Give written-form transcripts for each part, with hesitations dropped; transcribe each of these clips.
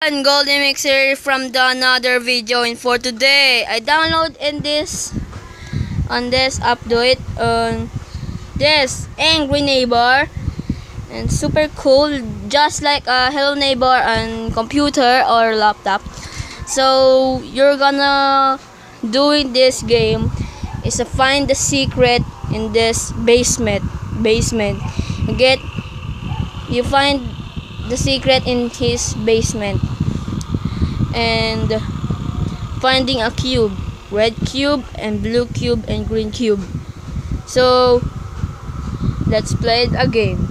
And golden mixer from the another video. And for today I download in this on this update on this angry neighbor, and super cool, just like a hello neighbor on computer or laptop. So you're gonna doing this game is to find the secret in this basement. You find the secret in his basement, and finding a cube, red cube and blue cube and green cube. So let's play a game.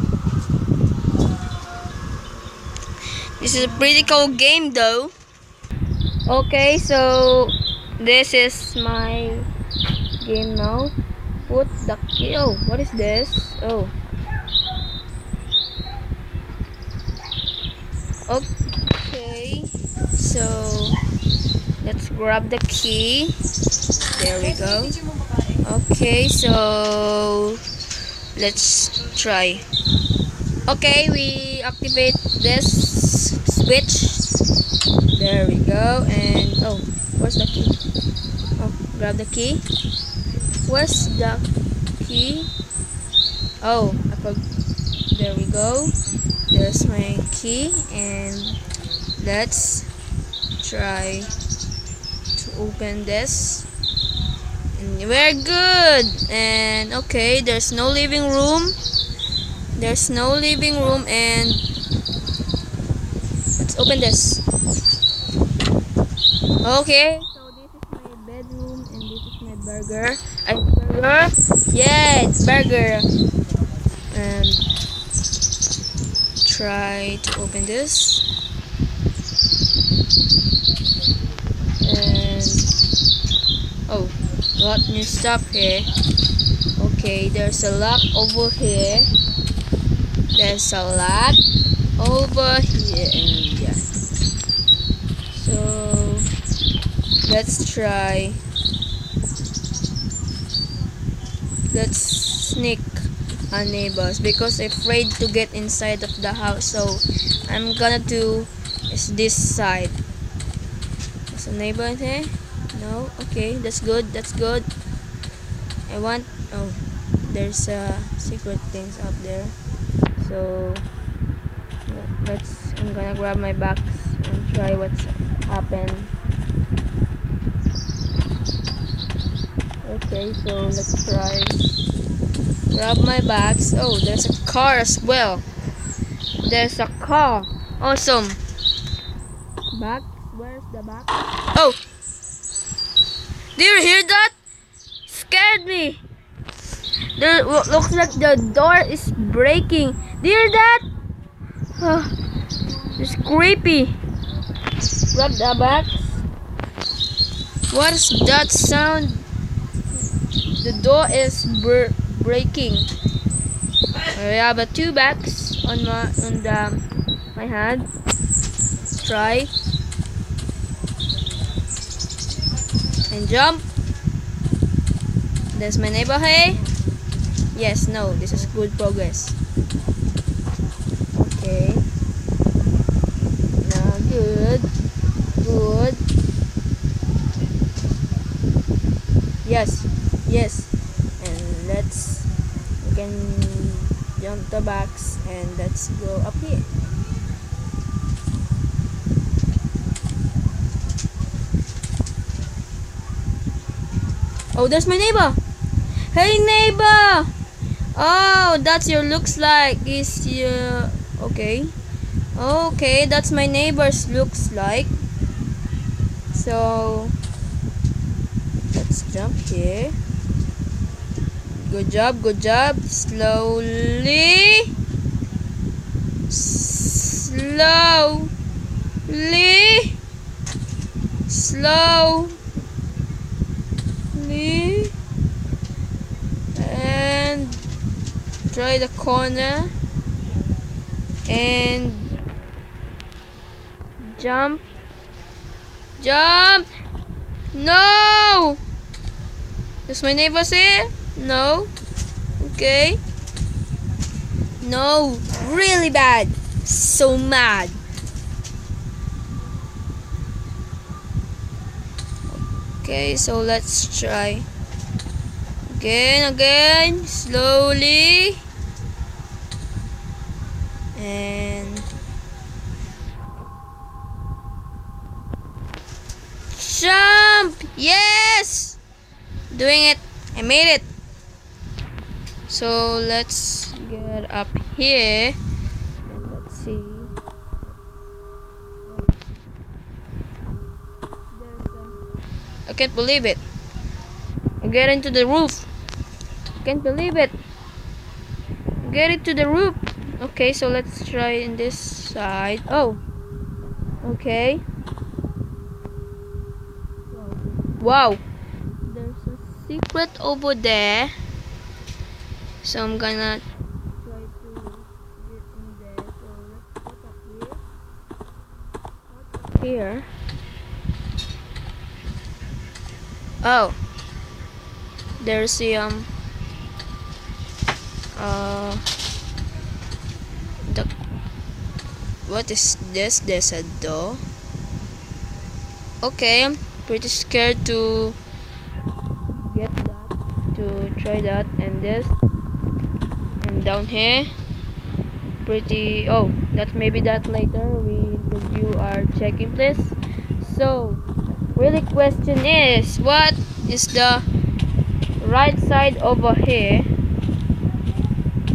This is a pretty cool game though. Okay, so this is my game now. Put the key. Oh, what is this? Oh, okay, so let's grab the key. There we go. Okay, so let's try. Okay, we activate this switch. There we go. And oh, where's the key? Oh, grab the key. Where's the key? Oh, there we go. There's my key, and let's try to open this. And we're good. And okay, there's no living room. And let's open this. Okay, so this is my bedroom and this is my burger. Burger? Yeah, it's burger. And try to open this. And oh, got new stuff here. Okay, there's a lock over here. There's a lock over here, and yeah. So let's try. Let's sneak our neighbors because I'm afraid to get inside of the house. So I'm gonna do is this side. There's a neighbor in here. No, okay, that's good. I want. Oh, there's secret things up there. So I'm gonna grab my box and try what's happened. Okay, so let's try. Grab my box. Oh, there's a car as well. There's a car. Awesome. Box. Where's the box? Oh! Do you hear that? Scared me. There looks like the door is breaking. Do you hear that? Oh, it's creepy. Grab the box. What is that sound? The door is breaking. I have two bags on my hand. Try and jump. There's my neighbor. Hey. Yes. No. This is good progress. Okay. Now good. Yes. And we can jump the box and let's go up here. Oh, there's my neighbor. Hey neighbor. Oh, that's your looks like. Is your okay? Okay, that's my neighbor's looks like. So let's jump here. Good job. Slowly. And try the corner and jump. No! Does my neighbor here? No. Okay. No, really bad. So mad. Okay, so let's try. Again, slowly. And jump! Yes! Doing it. I made it. So let's get up here. And let's see. I can't believe it. I get into the roof. Can't believe it. Get it to the roof. Okay, so let's try in this side. Oh. Okay. Wow. There's a secret over there. So I'm gonna try to get in there. So let's put up here. Oh. There's the the what is this? There's a door. Okay, I'm pretty scared to get that, to try that. And this, and down here, pretty. Oh, that maybe that later we review our checking place. So really question is, what is the right side over here?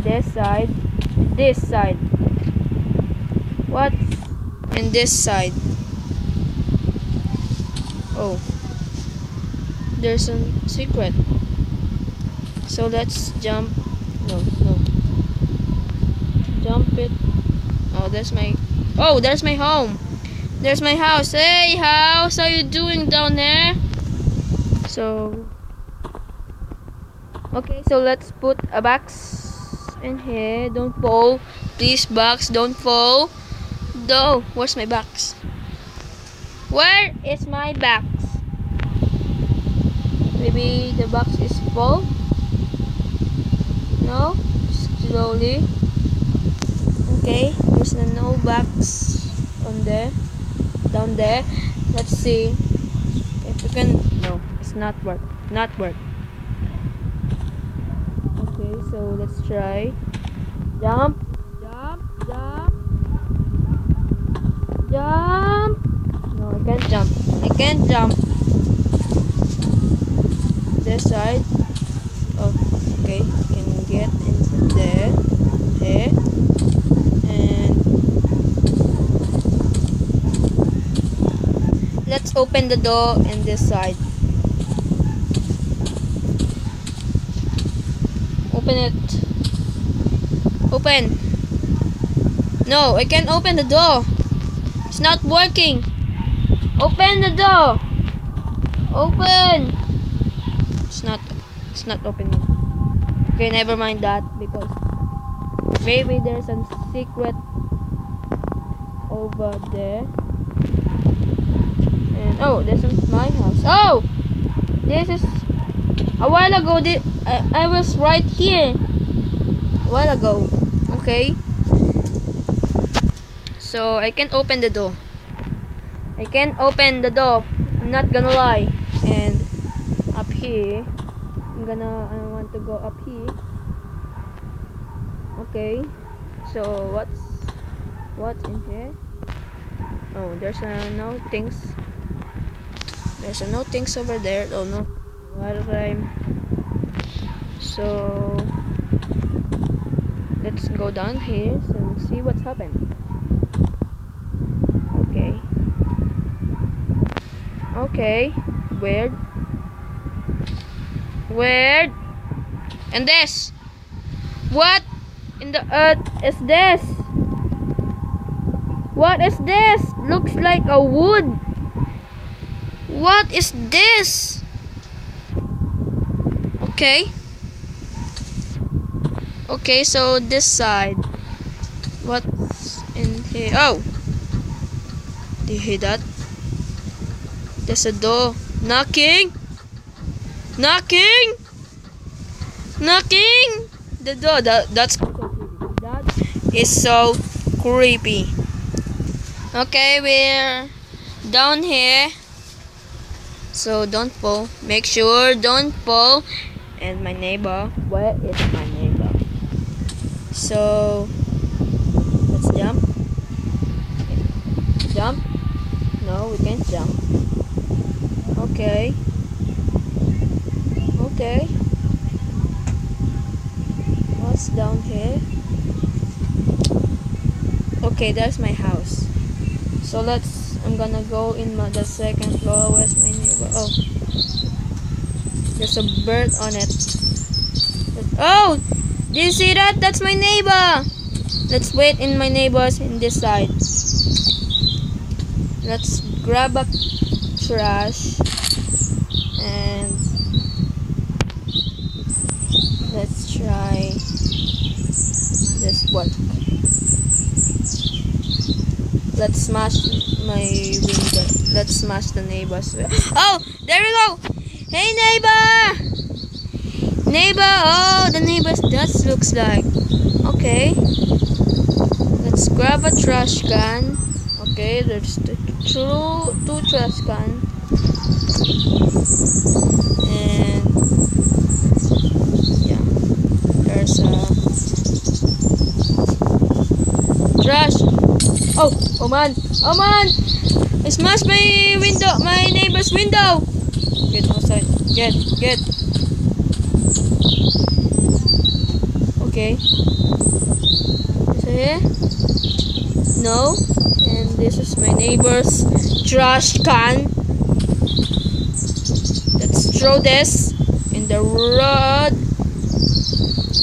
This side, this side. What's in this side? Oh, there's a secret. So let's jump. No. Jump it. Oh, there's my. Oh, there's my home. There's my house. Hey, house, how you doing down there? So, okay, so let's put a box in here. Don't fall, please, box. Don't fall. No, where's my box? Where is my box? Maybe the box is full. No, slowly. Okay, there's no box on there. Down there. Let's see if we can. No, it's not work. Not work. Okay, so let's try. Jump. No, I can't jump. I can't jump. This side. Oh, okay. Can get into there. There. And let's open the door in this side. Open it. Open. No, I can't open the door. It's not working. Open the door. Open. It's not opening. Okay, never mind that, because maybe there's a secret over there. And oh, this is my house. Oh, this is a while ago. I was right here a while ago. Okay, so I can't open the door. I can't open the door. I'm not gonna lie. And up here, I want to go up here. Okay, so what's in here? Oh, there's no things. There's no things over there. Oh no, water time. So let's go down here and see what's happened. Okay, weird. And this, what in the earth is this? What is this? Looks like a wood. What is this? Okay, so this side, what's in here? Oh, do you hear that? There's a door. Knocking. The door. That is so creepy. Okay, we're down here. So don't fall. Make sure don't fall. And my neighbor, where is my neighbor? So let's jump. Jump. No, we can't jump. Okay. Okay. What's down here? Okay, that's my house. So I'm gonna go in the second floor. Where's my neighbor? Oh, there's a bird on it. Oh, do you see that? That's my neighbor. Let's wait in my neighbors in this side. Let's grab a trash and let's try this one. Let's smash my window. Let's smash the neighbor's window. Oh, there we go. Hey neighbor! Neighbor! Oh, the neighbor's dust looks like. Okay. Let's grab a trash can. Okay, there's two trash cans. And yeah, there's a trash. Oh man! I smashed my window, my neighbor's window. Get outside. Get. Okay. Is it here? No. And this is my neighbor's trash can. Let's throw this in the road.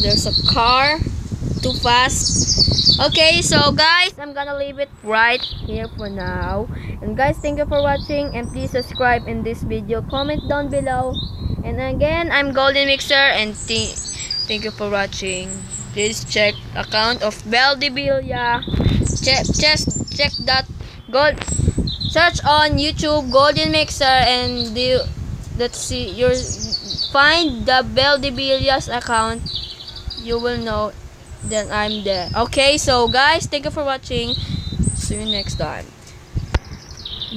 There's a car. Too fast. Okay, so guys, I'm gonna leave it right here for now. And guys, thank you for watching, and please subscribe in this video, comment down below. And again, I'm Golden Mixer, and thank you for watching. Please check account of Beldibilia. Check that gold. Search on YouTube Golden Mixer, and let's see, find the Beldibilia's account. You will know that I'm there. Okay, so guys, thank you for watching. See you next time.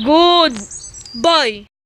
Goodbye.